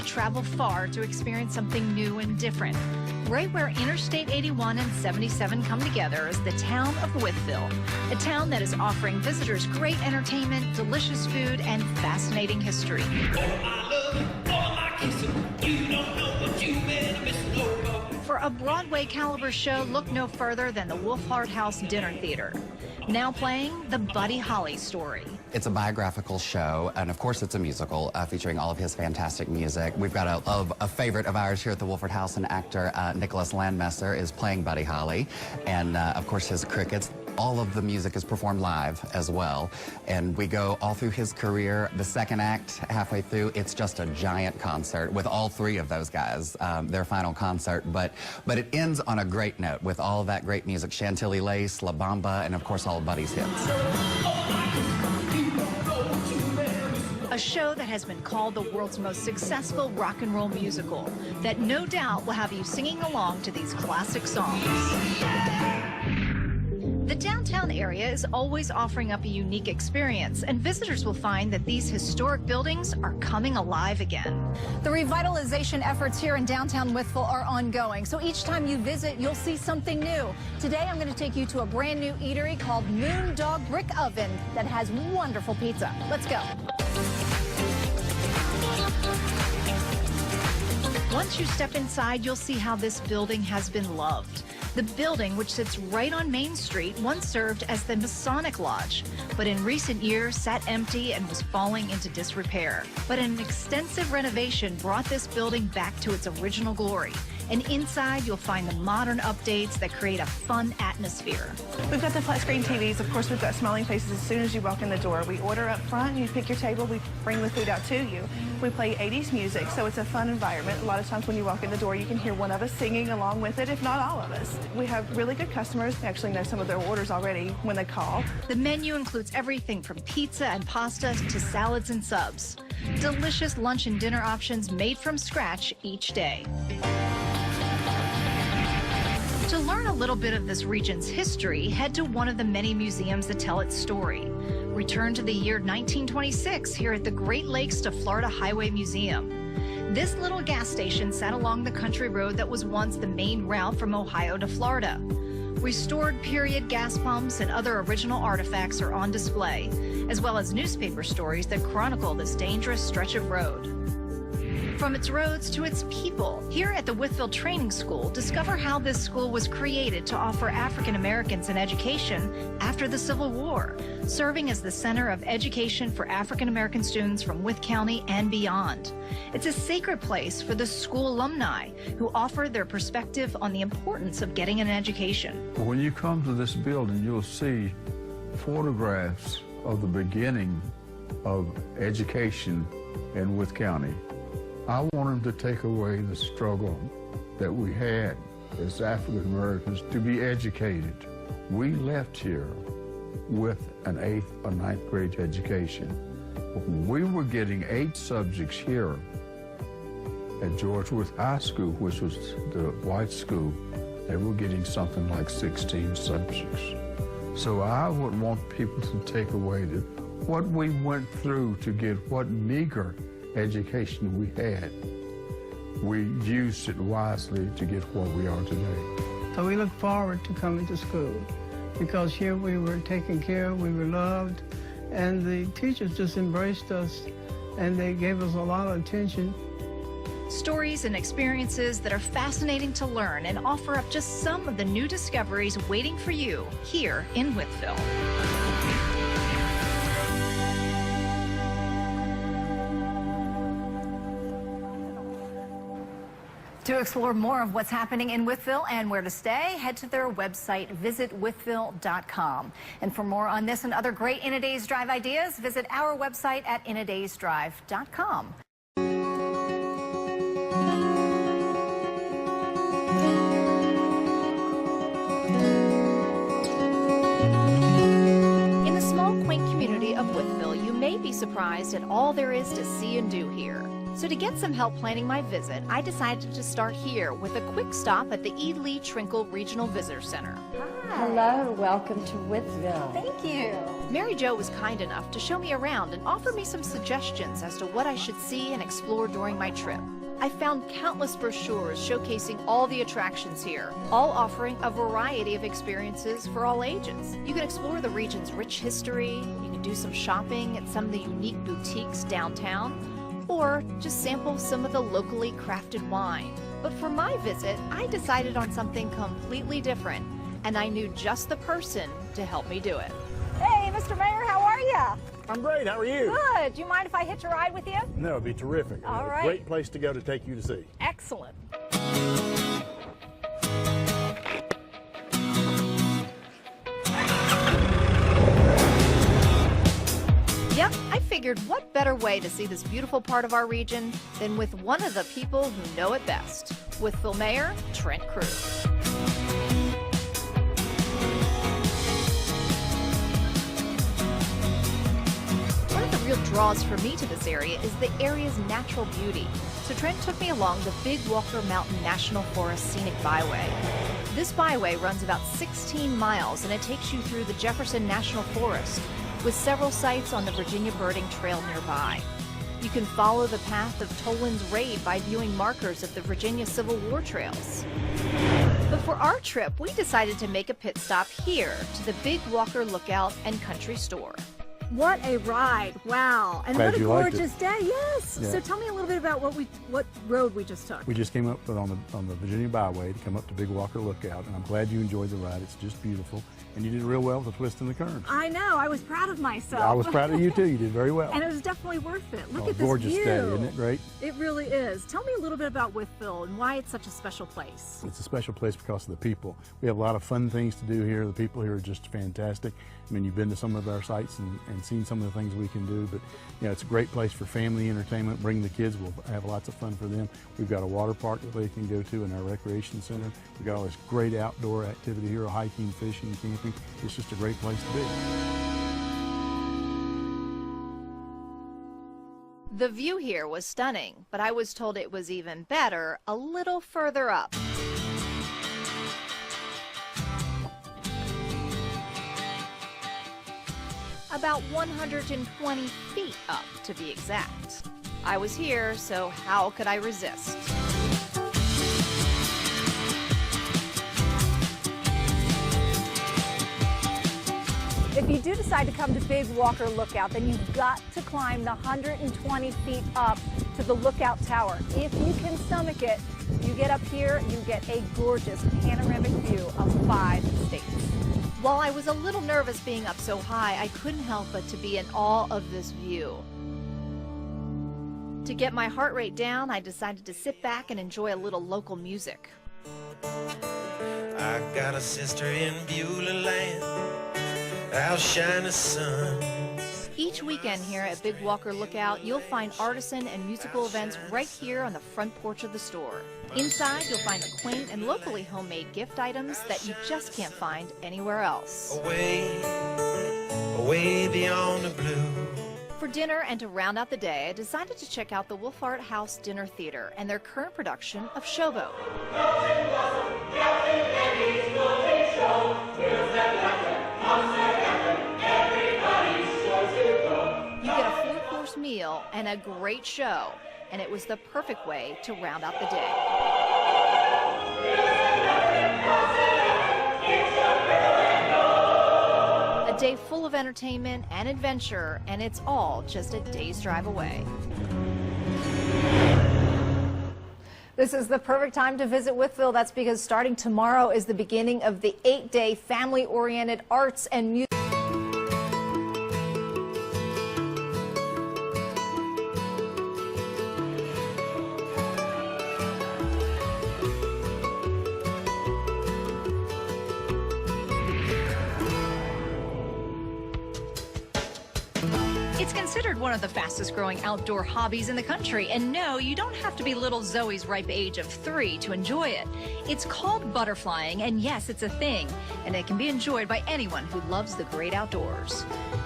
travel far to experience something new and different. Right where Interstate 81 and 77 come together is the town of Wytheville, a town that is offering visitors great entertainment, delicious food, and fascinating history. For a Broadway caliber show, look no further than the Wolfhard House Dinner Theater. Now playing the Buddy Holly story. It's a biographical show, and of course it's a musical featuring all of his fantastic music. We've got a favorite of ours here at the Wolfhard House, and actor Nicholas Landmesser is playing Buddy Holly, and of course his crickets. All of the music is performed live as well, and we go all through his career. The second act, halfway through, it's just a giant concert with all three of those guys, their final concert, but it ends on a great note with all of that great music, Chantilly Lace, La Bamba, and of course all of Buddy's hits. A show that has been called the world's most successful rock and roll musical that no doubt will have you singing along to these classic songs. The downtown area is always offering up a unique experience, and visitors will find that these historic buildings are coming alive again. The revitalization efforts here in downtown Wytheville are ongoing, so each time you visit, you'll see something new. Today, I'm going to take you to a brand new eatery called Moondog Brick Oven that has wonderful pizza. Let's go. Once you step inside, you'll see how this building has been loved. The building, which sits right on Main Street, once served as the Masonic Lodge, but in recent years sat empty and was falling into disrepair. But an extensive renovation brought this building back to its original glory. And inside, you'll find the modern updates that create a fun atmosphere. We've got the flat screen TVs. Of course, we've got smiling faces as soon as you walk in the door. We order up front, you pick your table, we bring the food out to you. We play 80s music, so it's a fun environment. A lot of times when you walk in the door, you can hear one of us singing along with it, if not all of us. We have really good customers. We actually know some of their orders already when they call. The menu includes everything from pizza and pasta to salads and subs. Delicious lunch and dinner options made from scratch each day. To learn a little bit of this region's history, head to one of the many museums that tell its story. Return to the year 1926 here at the Great Lakes to Florida Highway Museum. This little gas station sat along the country road that was once the main route from Ohio to Florida. Restored period gas pumps and other original artifacts are on display, as well as newspaper stories that chronicle this dangerous stretch of road. From its roads to its people, here at the Wytheville Training School, discover how this school was created to offer African Americans an education after the Civil War, serving as the center of education for African American students from Wythe County and beyond. It's a sacred place for the school alumni who offer their perspective on the importance of getting an education. When you come to this building, you'll see photographs of the beginning of education in Wythe County. I want them to take away the struggle that we had as African Americans to be educated. We left here with an 8th or 9th grade education. We were getting 8 subjects here at George Wythe High School, which was the white school. They were getting something like 16 subjects. So I would want people to take away what we went through to get what meager education we had. We used it wisely to get where we are today. So we look forward to coming to school because here we were taken care of, we were loved, and the teachers just embraced us and they gave us a lot of attention. Stories and experiences that are fascinating to learn and offer up just some of the new discoveries waiting for you here in Wytheville. To explore more of what's happening in Wytheville and where to stay, head to their website, visitwytheville.com. And for more on this and other great In a Day's Drive ideas, visit our website at inadaysdrive.com. In the small, quaint community of Wytheville, you may be surprised at all there is to see and do here. So to get some help planning my visit, I decided to start here with a quick stop at the E. Lee Trinkle Regional Visitor Center. Hello, welcome to Wytheville. Thank you. Mary Jo was kind enough to show me around and offer me some suggestions as to what I should see and explore during my trip. I found countless brochures showcasing all the attractions here, all offering a variety of experiences for all ages. You can explore the region's rich history, you can do some shopping at some of the unique boutiques downtown, or just sample some of the locally crafted wine. But for my visit, I decided on something completely different, and I knew just the person to help me do it. Hey, Mr. Mayor, how are you? I'm great. How are you? Good. Do you mind if I hitch a ride with you? No, it'd be terrific. All right. Great place to go to take you to see. Excellent. Yep, I figured what better way to see this beautiful part of our region than with one of the people who know it best, Wytheville Mayor Trent Crew. One of the real draws for me to this area is the area's natural beauty. So Trent took me along the Big Walker Mountain National Forest Scenic Byway. This byway runs about 16 miles and it takes you through the Jefferson National Forest, with several sites on the Virginia Birding Trail nearby. You can follow the path of Toland's raid by viewing markers of the Virginia Civil War trails. But for our trip, we decided to make a pit stop here to the Big Walker Lookout and Country Store. What a ride. Wow. And Glad what a you liked it. gorgeous day. Yes. Yeah. So tell me a little bit about what road we just took. We just came up on the Virginia Byway to come up to Big Walker Lookout, and I'm glad you enjoyed the ride. It's just beautiful, and you did real well with the twist and the turns. I know. I was proud of myself. I was proud of you too. You did very well. And it was definitely worth it. Look at this Gorgeous view. day, isn't it great? It really is. Tell me a little bit about Wytheville and why it's such a special place. It's a special place because of the people. We have a lot of fun things to do here. The people here are just fantastic. I mean, you've been to some of our sites and seen some of the things we can do, but you know, it's a great place for family entertainment. Bring the kids. We'll have lots of fun for them. We've got a water park that they can go to in our recreation center. We've got all this great outdoor activity here, hiking, fishing, camping. It's just a great place to be. The view here was stunning, but I was told it was even better a little further up. About 120 feet up, to be exact. I was here, so how could I resist? If you do decide to come to Big Walker Lookout, then you've got to climb the 120 feet up to the lookout tower. If you can stomach it, you get up here, you get a gorgeous panoramic view of 5 states. While I was a little nervous being up so high, I couldn't help but to be in awe of this view. To get my heart rate down, I decided to sit back and enjoy a little local music. I got a sister in Beulah land, out shine the sun. Each weekend here at Big Walker Lookout, you'll find artisan and musical events right here on the front porch of the store. Inside, you'll find the quaint and locally homemade gift items that you just can't find anywhere else. Away, away beyond the blue. For dinner and to round out the day, I decided to check out the Wolfhart House Dinner Theater and their current production of Showboat. You get a 4-course meal and a great show, and it was the perfect way to round out the day. A day full of entertainment and adventure, and it's all just a day's drive away. This is the perfect time to visit Wytheville. That's because starting tomorrow is the beginning of the 8-day family-oriented arts and music. It's considered one of the fastest growing outdoor hobbies in the country. And no, you don't have to be little Zoe's ripe age of 3 to enjoy it. It's called butterflying, and yes, it's a thing. And it can be enjoyed by anyone who loves the great outdoors.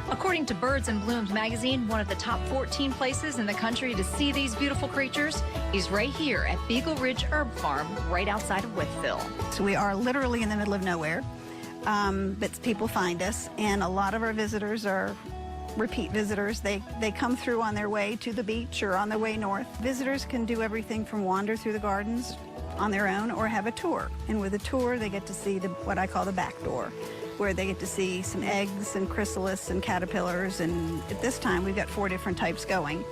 According to Birds and Blooms magazine, one of the top 14 places in the country to see these beautiful creatures is right here at Beagle Ridge Herb Farm, right outside of Wytheville. So we are literally in the middle of nowhere. but people find us, and a lot of our visitors are repeat visitors. They come through on their way to the beach or on their way north. Visitors can do everything from wander through the gardens on their own or have a tour. And with a tour, they get to see what I call the back door, where they get to see some eggs and chrysalis and caterpillars. And at this time, we've got 4 different types going.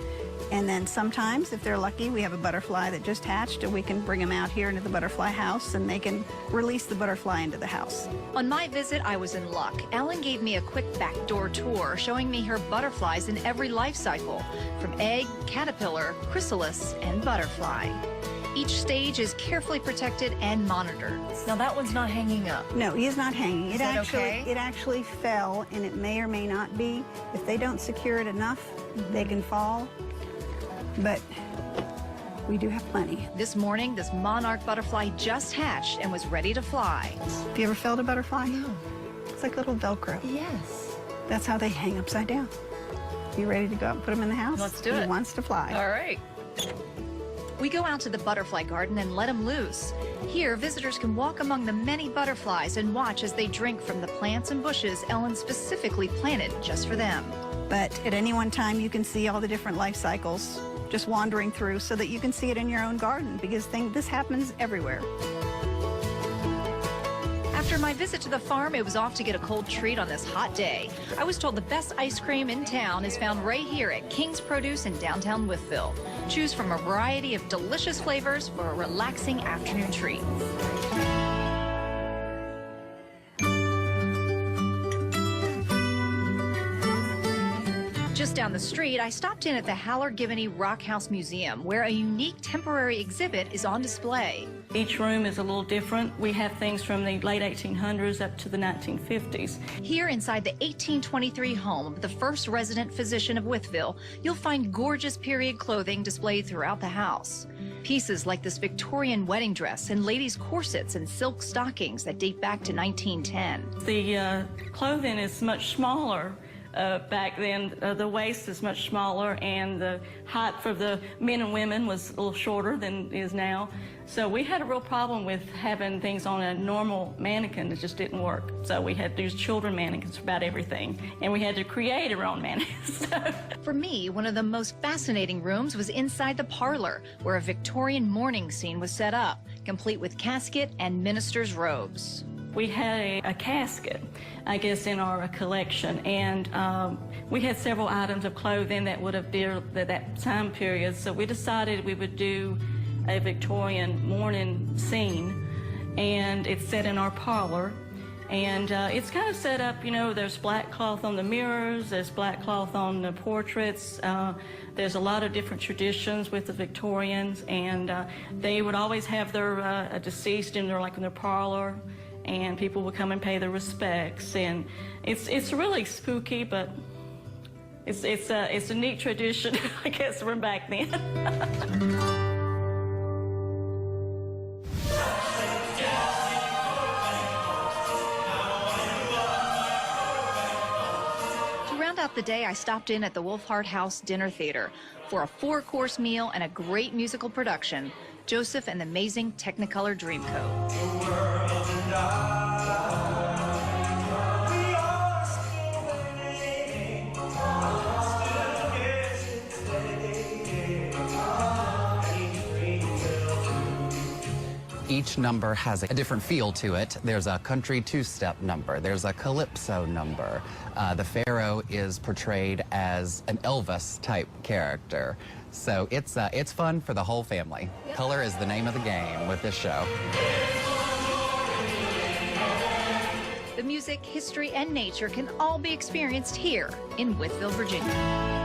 And then sometimes, if they're lucky, we have a butterfly that just hatched, and we can bring them out here into the butterfly house, and they can release the butterfly into the house. On my visit, I was in luck. Ellen gave me a quick backdoor tour, showing me her butterflies in every life cycle, from egg, caterpillar, chrysalis, and butterfly. Each stage is carefully protected and monitored. Now that one's not hanging up. No, he is not hanging. Is that okay? It actually fell, and it may or may not be. If they don't secure it enough, they can fall. But we do have plenty. This morning, this monarch butterfly just hatched and was ready to fly. Have you ever felt a butterfly? No. It's like little Velcro. Yes. That's how they hang upside down. You ready to go out and put them in the house? Let's do it. He wants to fly. All right. We go out to the butterfly garden and let them loose. Here, visitors can walk among the many butterflies and watch as they drink from the plants and bushes Ellen specifically planted just for them. But at any one time, you can see all the different life cycles just wandering through, so that you can see it in your own garden, because this happens everywhere. After my visit to the farm, it was off to get a cold treat on this hot day. I was told the best ice cream in town is found right here at King's Produce in downtown Wytheville. Choose from a variety of delicious flavors for a relaxing afternoon treat. Just down the street, I stopped in at the Haller-Giveny Rock House Museum, where a unique temporary exhibit is on display. Each room is a little different. We have things from the late 1800s up to the 1950s. Here inside the 1823 home of the first resident physician of Wytheville, you'll find gorgeous period clothing displayed throughout the house. Pieces like this Victorian wedding dress and ladies' corsets and silk stockings that date back to 1910. The clothing is much smaller. Back then, the waist is much smaller, and the height for the men and women was a little shorter than it is now. So we had a real problem with having things on a normal mannequin. It just didn't work. So we had to use children mannequins for about everything, and we had to create our own mannequins. For me, one of the most fascinating rooms was inside the parlor, where a Victorian mourning scene was set up, complete with casket and minister's robes. We had a casket, I guess, in our collection, and we had several items of clothing that would have been that time period, so we decided we would do a Victorian mourning scene, and it's set in our parlor, and it's kind of set up, you know, there's black cloth on the mirrors, there's black cloth on the portraits, there's a lot of different traditions with the Victorians, and they would always have their deceased in their parlor, and people would come and pay their respects, and it's really spooky, but it's a neat tradition, I guess, from back then. To round out the day, I stopped in at the Wolfhard House Dinner Theater for a 4-course meal and a great musical production, Joseph and the Amazing Technicolor Dreamcoat. Each number has a different feel to it. There's a country two-step number. There's a calypso number. The Pharaoh is portrayed as an Elvis-type character. So it's fun for the whole family. Yep. Color is the name of the game with this show. The music, history, and nature can all be experienced here in Wytheville, Virginia.